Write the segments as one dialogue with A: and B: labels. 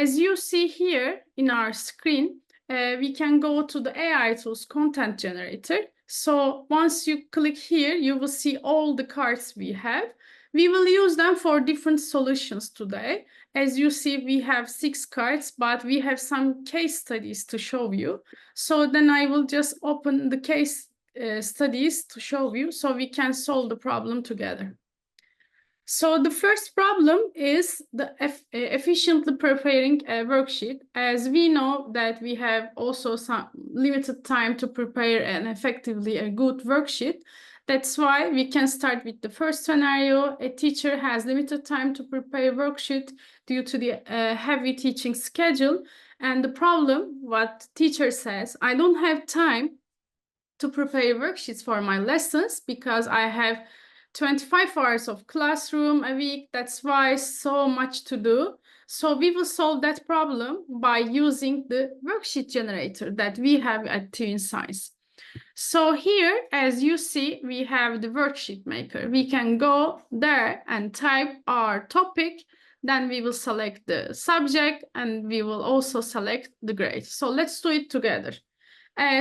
A: as you see here in our screen, we can go to the AI tools content generator. So once you click here, you will see all the cards we have. We will use them for different solutions today. As you see, we have 6 cards, but we have some case studies to show you. So then I will just open the case studies to show you so we can solve the problem together. So the first problem is the efficiently preparing a worksheet. As we know that we have also some limited time to prepare and effectively a good worksheet. That's why we can start with the first scenario. A teacher has limited time to prepare a worksheet due to the heavy teaching schedule. And the problem, what teacher says, I don't have time to prepare worksheets for my lessons because I have 25 hours of classroom a week. That's why so much to do. So we will solve that problem by using the worksheet generator that we have at Twin Science. So here, as you see, we have the worksheet maker. We can go there and type our topic. Then we will select the subject and we will also select the grade. So let's do it together.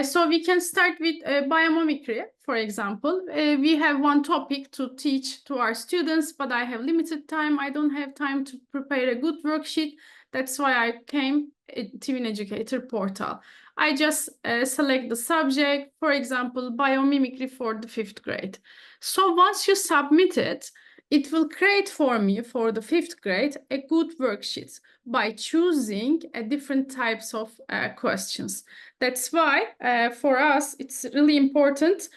A: So we can start with biomimicry, for example. We have one topic to teach to our students, but I have limited time. I don't have time to prepare a good worksheet. That's why I came to Twin Educator portal. I just select the subject, for example, biomimicry for the 5th grade. So once you submit it, it will create for me, for the 5th grade, a good worksheet by choosing different types of questions. That's why for us, it's really important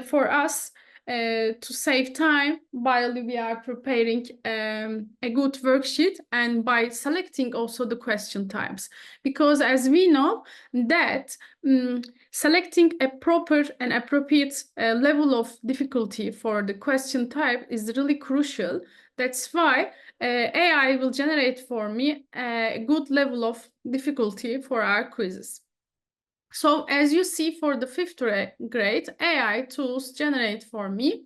A: for us to save time while we are preparing a good worksheet and by selecting also the question types. Because as we know that selecting a proper and appropriate level of difficulty for the question type is really crucial. That's why AI will generate for me a good level of difficulty for our quizzes. So as you see for the 5th grade, AI tools generate for me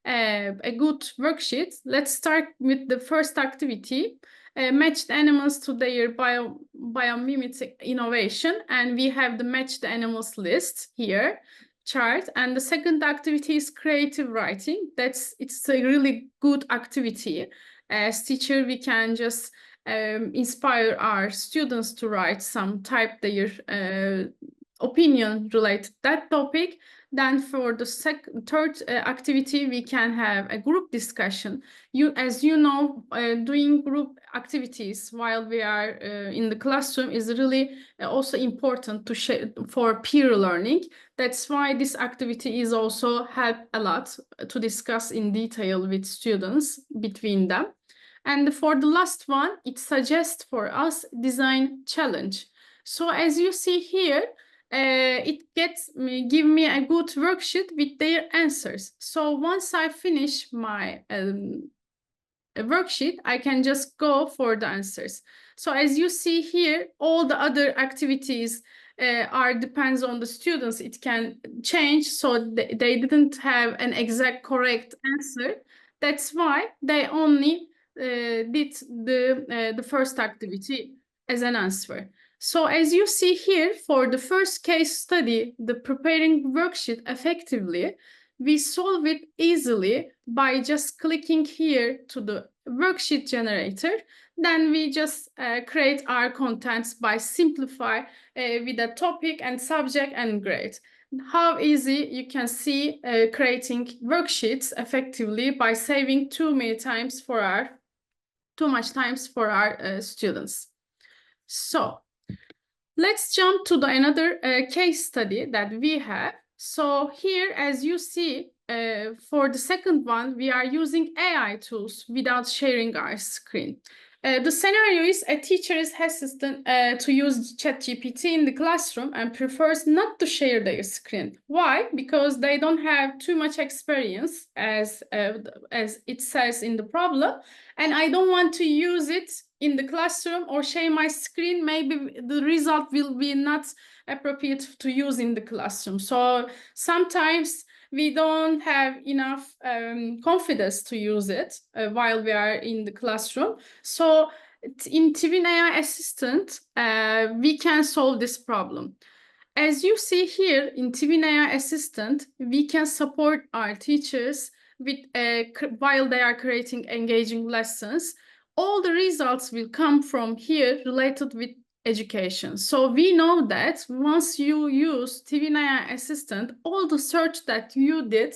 A: a good worksheet. Let's start with the first activity, match the animals to their biomimetic innovation. And we have the match the animals list here, chart. And the second activity is creative writing. It's a really good activity. As teacher, we can just inspire our students to write some type their opinion related to that topic. Then for the third activity, we can have a group discussion. As you know, doing group activities while we are in the classroom is really also important to share for peer learning. That's why this activity is also help a lot to discuss in detail with students between them. And for the last one, it suggests for us design challenge. So as you see here, it give me a good worksheet with their answers. So once I finish my worksheet, I can just go for the answers. So as you see here, all the other activities depends on the students. It can change, so they didn't have an exact correct answer. That's why they only did the first activity as an answer. So as you see here, for the first case study, the preparing worksheet effectively, we solve it easily by just clicking here to the worksheet generator. Then we just create our contents by simplify with a topic and subject and grade. How easy you can see creating worksheets effectively by saving too much times for our students. So let's jump to another case study that we have. So here, as you see, for the second one, we are using AI tools without sharing our screen. The scenario is a teacher is hesitant to use ChatGPT in the classroom and prefers not to share their screen. Why? Because they don't have too much experience, as it says in the problem, and I don't want to use it in the classroom or share my screen. Maybe the result will be not appropriate to use in the classroom. So sometimes we don't have enough confidence to use it while we are in the classroom. So in Twin AI Assistant, we can solve this problem. As you see here in Twin AI Assistant, we can support our teachers with while they are creating engaging lessons. All the results will come from here related with education. So we know that once you use Twin AI Assistant, all the search that you did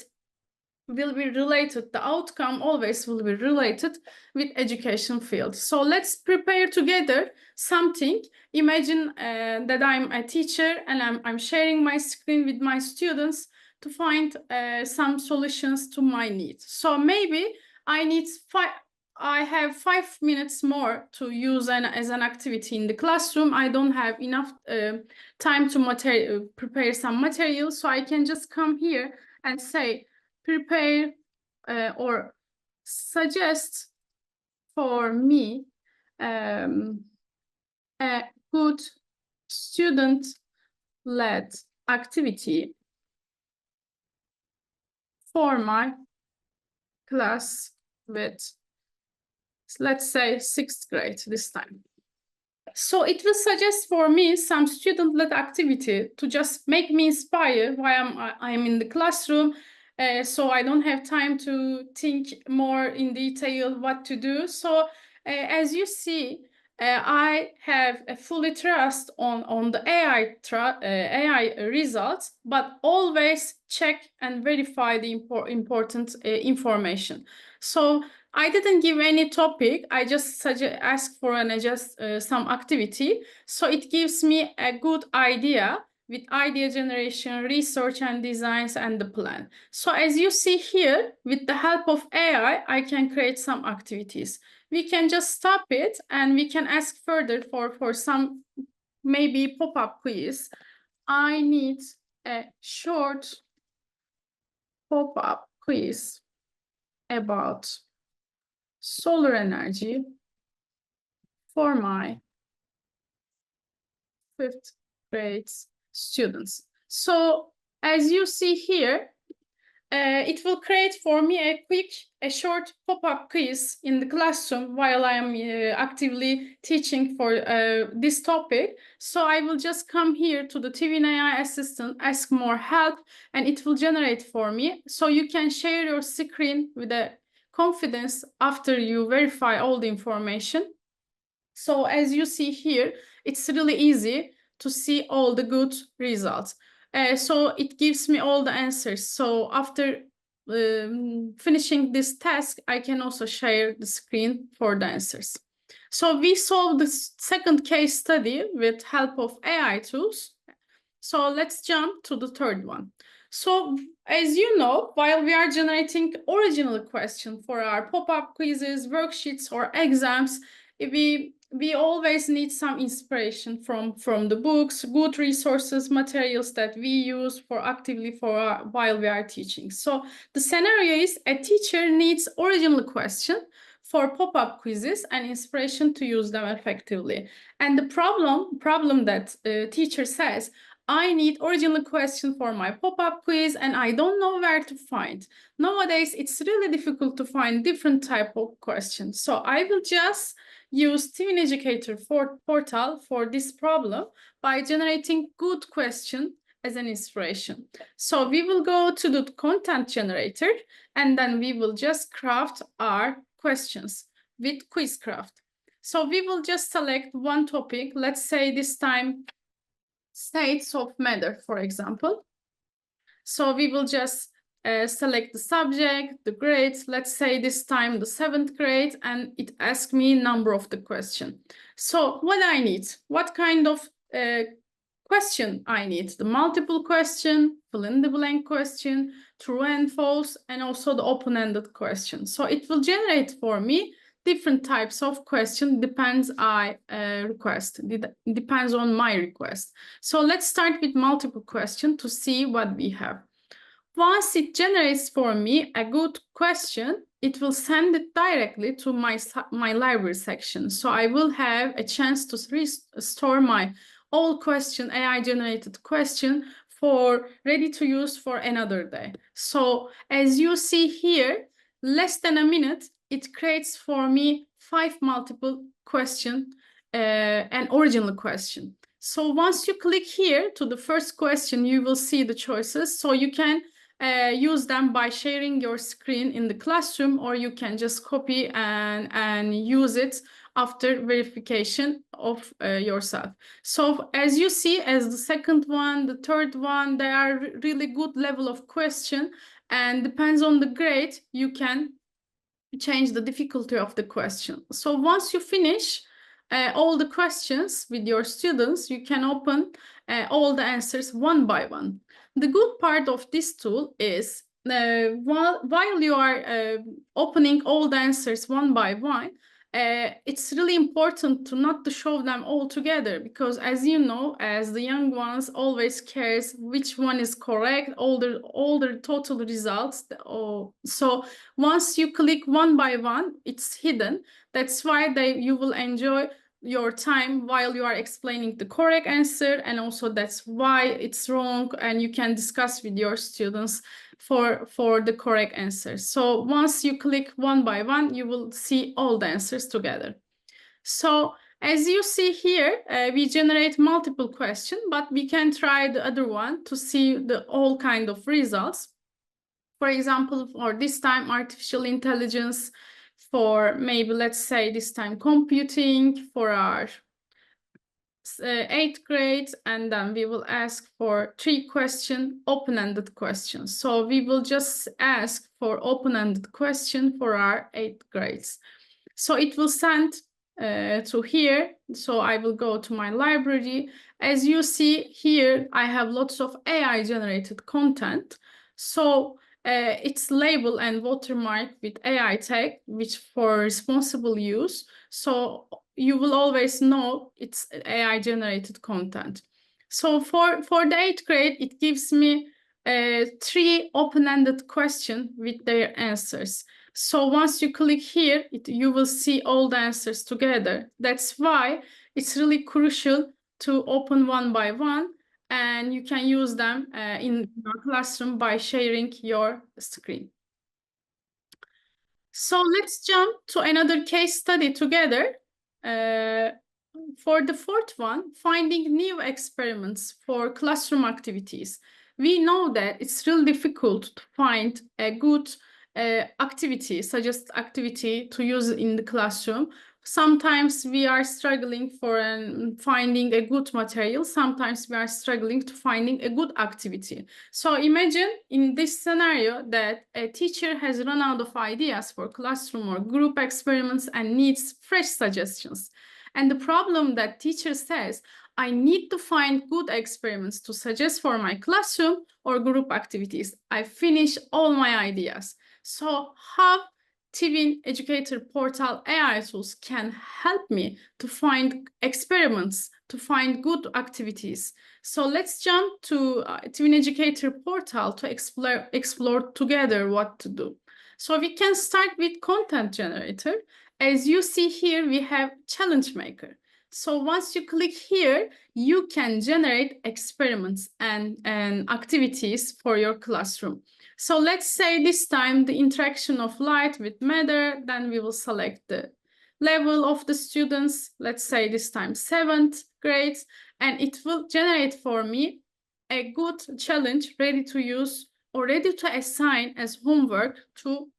A: will be related, the outcome always will be related with education field. So let's prepare together something. Imagine that I'm a teacher and I'm sharing my screen with my students to find some solutions to my needs. So maybe I have 5 minutes more to use as an activity in the classroom. I don't have enough time to prepare some material, so I can just come here and say, prepare or suggest for me a good student-led activity for my class with, let's say, 6th grade this time. So it will suggest for me some student-led activity to just make me inspire while I'm in the classroom. So I don't have time to think more in detail what to do. So as you see, I have a fully trust on the AI results, but always check and verify the important information. So I didn't give any topic. I just ask for some activity. So it gives me a good idea with idea generation, research and designs, and the plan. So as you see here, with the help of AI, I can create some activities. We can just stop it and we can ask further for some maybe pop-up quiz. I need a short pop-up quiz about solar energy for my 5th grade students. So as you see here, it will create for me a short pop-up quiz in the classroom while I am actively teaching for this topic. So I will just come here to the Twin AI Assistant, ask more help, and it will generate for me. So you can share your screen with a confidence after you verify all the information. So as you see here, it's really easy to see all the good results. So it gives me all the answers. So after finishing this task, I can also share the screen for the answers. So we solved the second case study with help of AI tools. So let's jump to the third one. So as you know, while we are generating original questions for our pop-up quizzes, worksheets, or exams, we always need some inspiration from the books, good resources, materials that we use while we are teaching. So the scenario is a teacher needs original question for pop-up quizzes and inspiration to use them effectively. And the problem that teacher says, I need original question for my pop-up quiz and I don't know where to find. Nowadays, it's really difficult to find different type of questions. So I will just use Twin Educator portal for this problem by generating good question as an inspiration. So we will go to the content generator and then we will just craft our questions with QuizCraft. So we will just select one topic. Let's say this time states of matter, for example. So we will just select the subject, the grades, let's say this time the 7th grade, and it asks me number of the question. So what I need, what kind of question I need? The multiple question, fill in the blank question, true and false, and also the open-ended question. So it will generate for me different types of question, depends request. It depends on my request. So let's start with multiple question to see what we have. Once it generates for me a good question, it will send it directly to my library section. So I will have a chance to restore my all question, AI generated question for ready to use for another day. So as you see here, less than a minute, it creates for me 5 multiple question, an original question. So once you click here to the first question, you will see the choices. So you can use them by sharing your screen in the classroom, or you can just copy and use it after verification of yourself. So as you see, as the second one, the third one, they are really good level of question, and depends on the grade, you can change the difficulty of the question. So once you finish all the questions with your students, you can open all the answers one by one. The good part of this tool is while you are opening all the answers one by one, it's really important to not to show them all together, because as you know, as the young ones always cares which one is correct, all the total results. So once you click one by one, it's hidden. That's why you will enjoy your time while you are explaining the correct answer, and also that's why it's wrong, and you can discuss with your students for the correct answers. So once you click one by one, you will see all the answers together. So as you see here, we generate multiple questions, but we can try the other one to see all kind of results. For example, for this time, artificial intelligence, for maybe, let's say this time, computing for our 8th grade, and then we will ask for 3 question, open-ended questions. So we will just ask for open-ended question for our 8th grades. So it will send to here. So I will go to my library. As you see here, I have lots of AI generated content. So it's labeled and watermarked with AI tag, which for responsible use. So you will always know it's AI generated content. So for the 8th grade, it gives me 3 open-ended questions with their answers. So once you click here, you will see all the answers together. That's why it's really crucial to open one by one, and you can use them in your classroom by sharing your screen. So let's jump to another case study together. For the 4th one, finding new experiments for classroom activities. We know that it's really difficult to find a good suggest activity to use in the classroom. Sometimes we are struggling for finding a good material. Sometimes we are struggling to finding a good activity. So imagine in this scenario that a teacher has run out of ideas for classroom or group experiments and needs fresh suggestions. And the problem that teacher says, I need to find good experiments to suggest for my classroom or group activities. I finish all my ideas. So how Twin Educator Portal AI tools can help me to find experiments, to find good activities. So let's jump to Twin Educator Portal to explore together what to do. So we can start with content generator. As you see here, we have challenge maker. So once you click here, you can generate experiments and activities for your classroom. So let's say this time the interaction of light with matter, then we will select the level of the students, let's say this time 7th grades, and it will generate for me a good challenge ready to use or ready to assign as homework to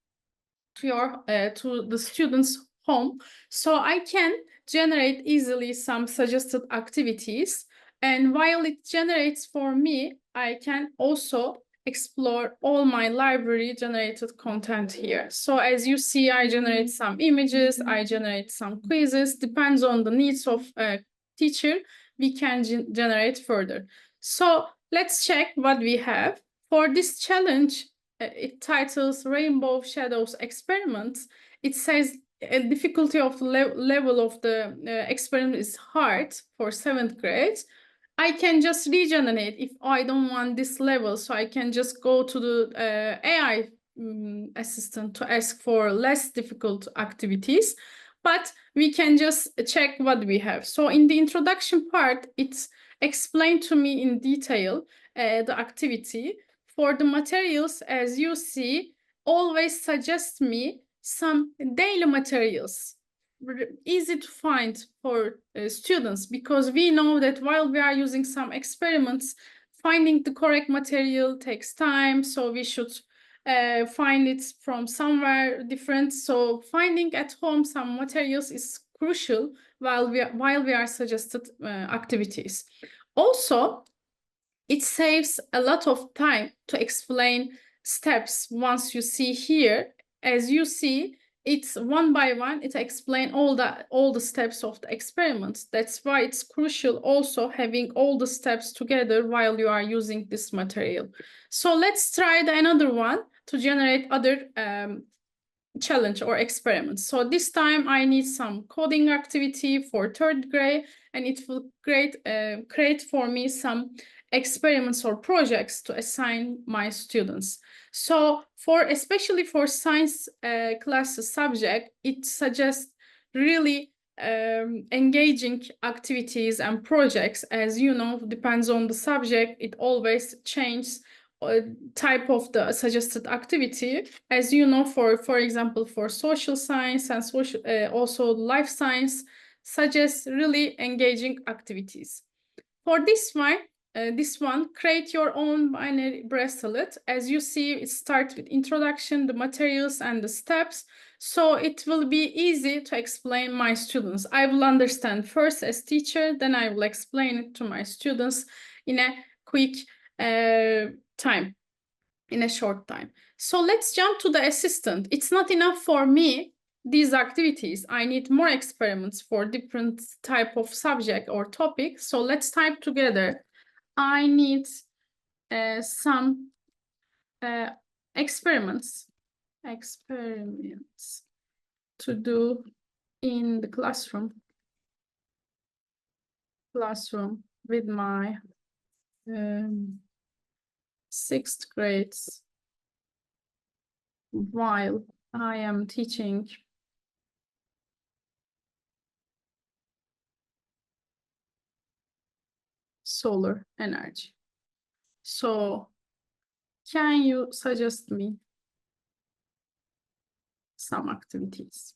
A: the students' home. So I can generate easily some suggested activities, and while it generates for me, I can also explore all my library generated content here. So as you see, I generate some images, I generate some quizzes, depends on the needs of a teacher, we can generate further. So let's check what we have. For this challenge, it titles Rainbow Shadows Experiments. It says a difficulty of level of the experiment is hard for 7th grade. I can just regenerate if I don't want this level. So I can just go to the AI assistant to ask for less difficult activities. But we can just check what we have. So in the introduction part, it's explained to me in detail the activity. For the materials, as you see, always suggest me some daily materials easy to find for students, because we know that while we are using some experiments, finding the correct material takes time. So we should find it from somewhere different. So finding at home some materials is crucial while we are suggested activities. Also, it saves a lot of time to explain steps. Once you see here, as you see, it's one by one, it explains all the steps of the experiment. That's why it's crucial also having all the steps together while you are using this material. So let's try another one to generate other challenge or experiments. So this time I need some coding activity for third grade, and it will create for me some experiments or projects to assign my students. So especially for science classes subject, it suggests really engaging activities and projects. As you know, depends on the subject, it always changes type of the suggested activity. As you know, for example, for social science and social also life science suggests really engaging activities. For this one, create your own binary bracelet. As you see, it starts with introduction, the materials, and the steps. So it will be easy to explain my students. I will understand first as teacher, then I will explain it to my students in a quick time, in a short time. So let's jump to the assistant. It's not enough for me, these activities. I need more experiments for different type of subject or topic. So let's type together. I need some experiments to do in the classroom with my 6th grades while I am teaching solar energy. So can you suggest me some activities?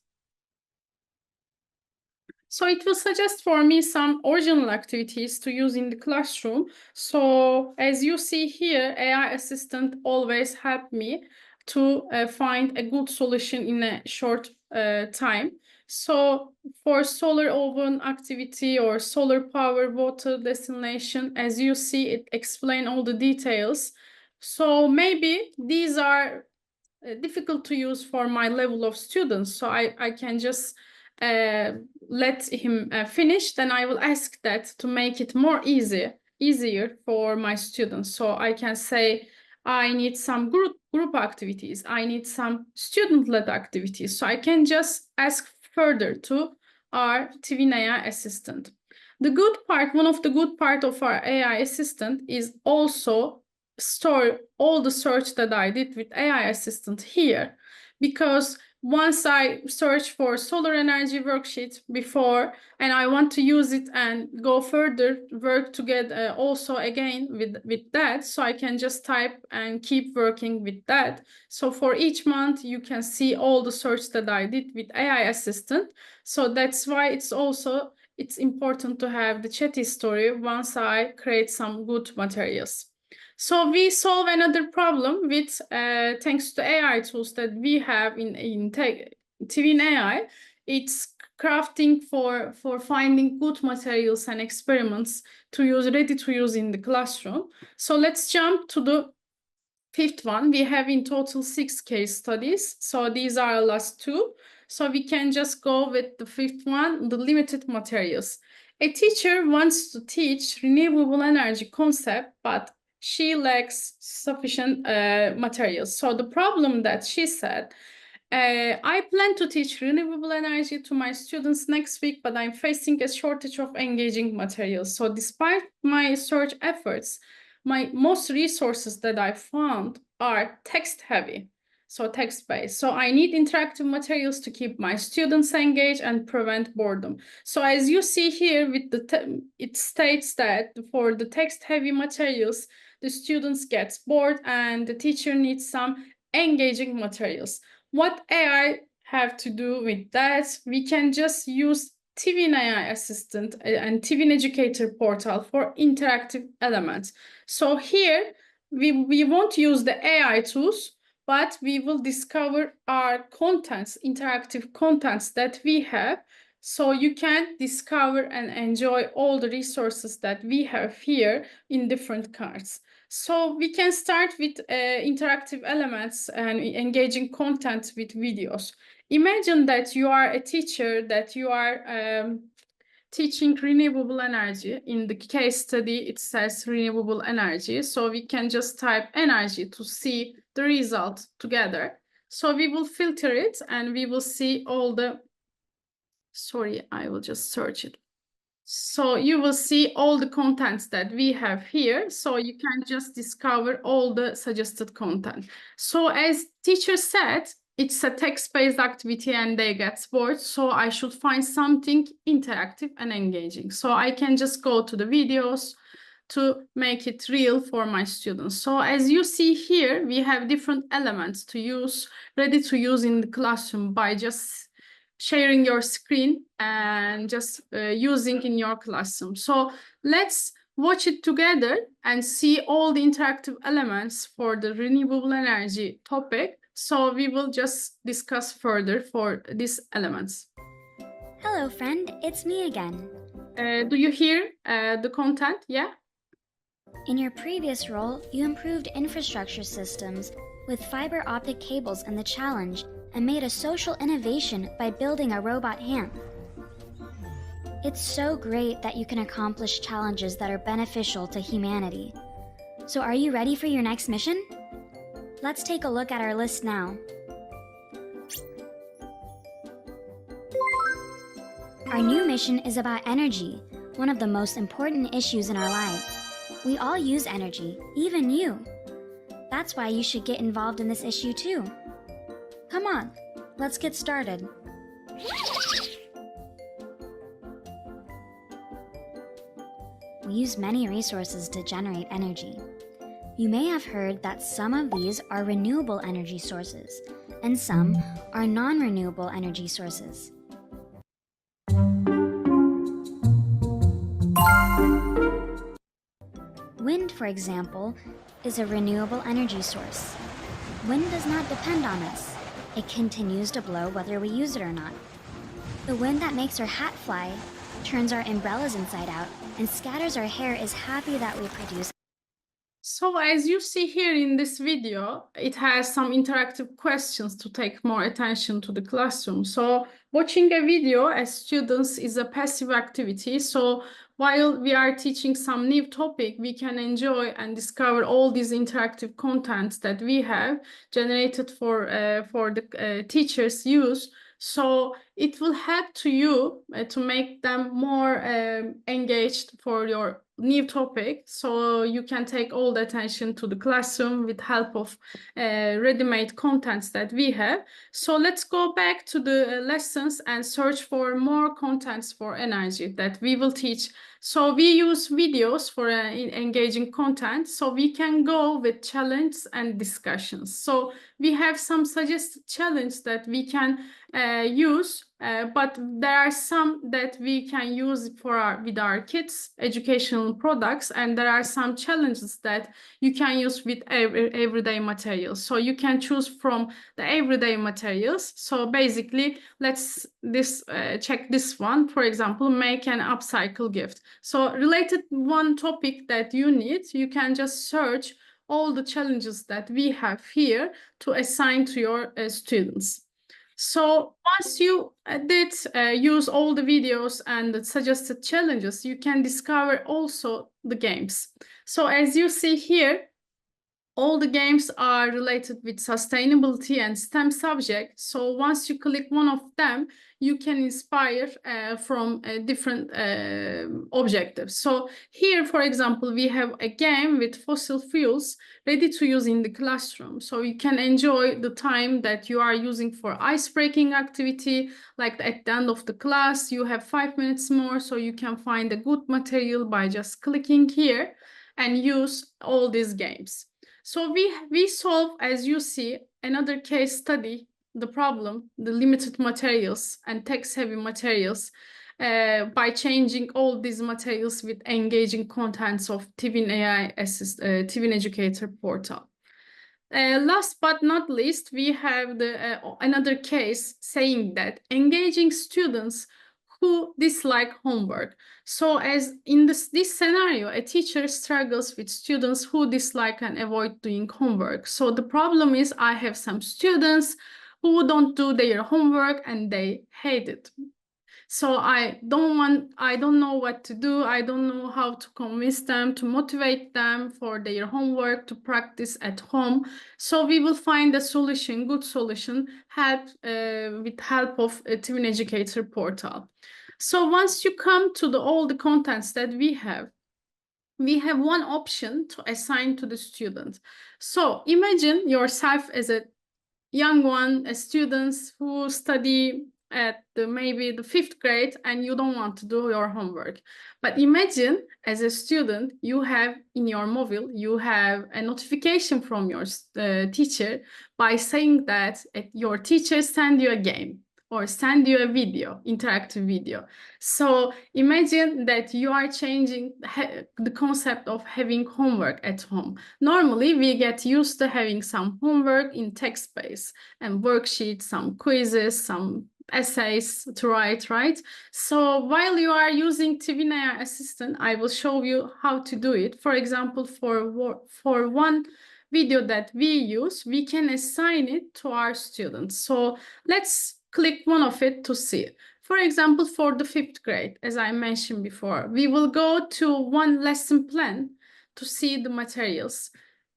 A: So it will suggest for me some original activities to use in the classroom. So as you see here, AI assistant always help me to find a good solution in a short time. So for solar oven activity or solar power water desalination, as you see, it explain all the details. So maybe these are difficult to use for my level of students. So I can just let him finish, then I will ask that to make it easier for my students. So I can say, I need some group activities. I need some student-led activities. So I can just ask further to our Twin AI assistant. One of the good part of our AI assistant is also store all the search that I did with AI assistant here, because once I search for solar energy worksheet before and I want to use it and go further work to get also again with that, so I can just type and keep working with that. So for each month you can see all the search that I did with AI assistant. So that's why it's important to have the chat history once I create some good materials. So we solve another problem with thanks to AI tools that we have in Twin AI. It's crafting for finding good materials and experiments to use, ready to use in the classroom. So let's jump to the 5th one. We have in total 6 case studies. So these are the last 2. So we can just go with the 5th one, the limited materials. A teacher wants to teach renewable energy concept, but she lacks sufficient materials. So the problem that she said, I plan to teach renewable energy to my students next week, but I'm facing a shortage of engaging materials. So despite my search efforts, my most resources that I found are text heavy, so text-based. So I need interactive materials to keep my students engaged and prevent boredom. So as you see here, with it states that for the text-heavy materials, the students gets bored and the teacher needs some engaging materials. What AI have to do with that. We can just use Tvin AI Assistant and Tvin Educator portal for interactive elements. So here we won't use the AI tools, but we will discover our contents, interactive contents that we have. So you can discover and enjoy all the resources that we have here in different cards. So we can start with interactive elements and engaging content with videos. Imagine that you are a teacher, that you are teaching renewable energy. In the case study, it says renewable energy. So we can just type energy to see the result together. So we will filter it and we will see all the, sorry, I will just search it. So you will see all the contents that we have here. So you can just discover all the suggested content. So as teacher said, it's a text-based activity and they get bored. So I should find something interactive and engaging. So I can just go to the videos to make it real for my students. So as you see here, we have different elements to use, ready to use in the classroom by just sharing your screen and just using in your classroom. So let's watch it together and see all the interactive elements for the renewable energy topic. So we will just discuss further for these elements.
B: Hello, friend. It's me again.
A: Do you hear the content? Yeah?
B: In your previous role, you improved infrastructure systems with fiber optic cables in the challenge and made a social innovation by building a robot hand. It's so great that you can accomplish challenges that are beneficial to humanity. So are you ready for your next mission? Let's take a look at our list now. Our new mission is about energy, one of the most important issues in our lives. We all use energy, even you. That's why you should get involved in this issue too. Come on, let's get started. We use many resources to generate energy. You may have heard that some of these are renewable energy sources, and some are non-renewable energy sources. Wind, for example, is a renewable energy source. Wind does not depend on us. It continues to blow whether we use it or not. The wind that makes our hat fly, turns our umbrellas inside out, and scatters our hair is happy that we produce.
A: So as you see here in this video, it has some interactive questions to take more attention to the classroom. So watching a video as students is a passive activity. So while we are teaching some new topic, we can enjoy and discover all these interactive contents that we have generated for the teachers' use. So it will help to you to make them more engaged for your new topic. So you can take all the attention to the classroom with help of ready-made contents that we have. So let's go back to the lessons and search for more contents for energy that we will teach. So we use videos for engaging content. So we can go with challenges and discussions. So we have some suggested challenges that we can use, but there are some that we can use with our kids' educational products, and there are some challenges that you can use with everyday materials. So you can choose from the everyday materials. So basically, let's check this one. For example, make an upcycle gift. So related one topic that you need, you can just search all the challenges that we have here to assign to your students. So once you did use all the videos and the suggested challenges, you can discover also the games. So as you see here, all the games are related with sustainability and STEM subjects. So once you click one of them, you can inspire from different objectives. So here, for example, we have a game with fossil fuels ready to use in the classroom. So you can enjoy the time that you are using for ice-breaking activity. Like at the end of the class, you have 5 minutes more, so you can find a good material by just clicking here and use all these games. So we solve, as you see, another case study the problem, the limited materials and text-heavy materials, by changing all these materials with engaging contents of Twin AI Twin Educator portal. Last but not least, we have another case saying that engaging students who dislike homework. So as in this scenario, a teacher struggles with students who dislike and avoid doing homework. So the problem is I have some students who don't do their homework and they hate it. So I don't know what to do. I don't know how to convince them, to motivate them for their homework, to practice at home. So we will find a solution, good solution, with help of a Twin Educator portal. So once you come to all the contents that we have one option to assign to the student. So imagine yourself as a young one, a students who study at maybe the 5th grade and you don't want to do your homework. But imagine as a student, you have in your mobile, you have a notification from your teacher by saying that your teacher send you a game or send you a video, interactive video. So imagine that you are changing the concept of having homework at home. Normally, we get used to having some homework in text-based and worksheets, some quizzes, some essays to write, right? So while you are using Twin AI Assistant, I will show you how to do it. For example, for one video that we use, we can assign it to our students. So let's click one of it to see. For example, for the 5th grade, as I mentioned before, we will go to one lesson plan to see the materials.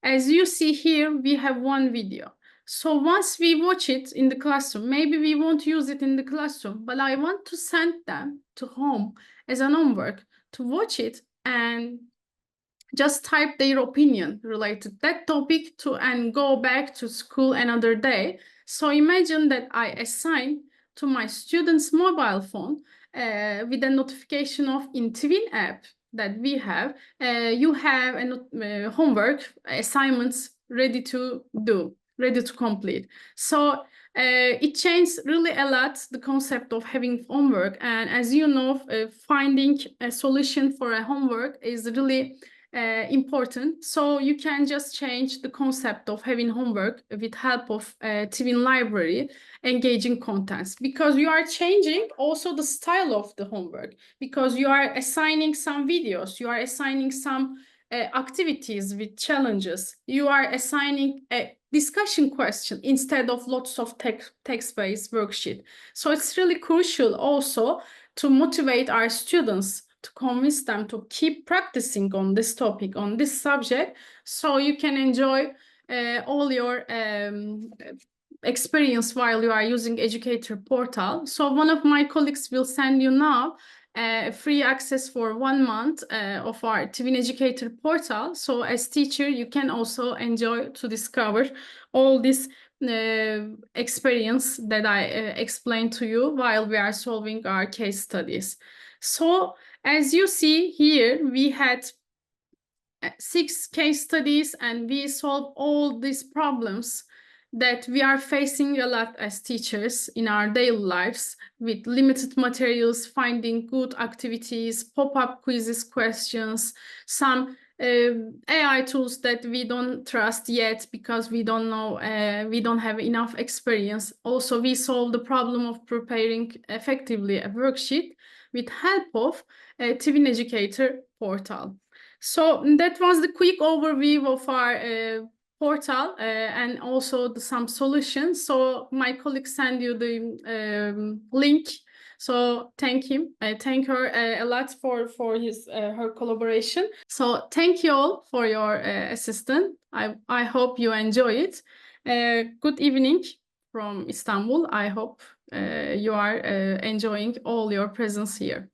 A: As you see here, we have one video. So once we watch it in the classroom, maybe we won't use it in the classroom, but I want to send them to home as an homework to watch it and just type their opinion related to that topic and go back to school another day. So imagine that I assign to my student's mobile phone with a notification of in Twin app that we have, you have a homework assignments ready to do, ready to complete. So it changed really a lot the concept of having homework. And as you know, finding a solution for a homework is really important. So you can just change the concept of having homework with help of Twin library, engaging contents, because you are changing also the style of the homework, because you are assigning some videos, you are assigning some activities with challenges, you are assigning a discussion question instead of lots of text-based worksheet. So it's really crucial also to motivate our students, to convince them to keep practicing on this topic, on this subject, so you can enjoy all your experience while you are using Educator portal. So one of my colleagues will send you now free access for 1 month of our Twin Educator portal. So as teacher, you can also enjoy to discover all this experience that I explained to you while we are solving our case studies. So as you see here, we had 6 case studies and we solved all these problems that we are facing a lot as teachers in our daily lives, with limited materials, finding good activities, pop-up quizzes, questions, some AI tools that we don't trust yet because we don't know, we don't have enough experience. Also, we solved the problem of preparing effectively a worksheet with help of a Twin Educator portal. So that was the quick overview of our portal and also some solutions. So my colleague sent you the link. So thank him. I thank her a lot for her collaboration. So thank you all for your assistance. I hope you enjoy it. Good evening from Istanbul. I hope you are enjoying all your presence here.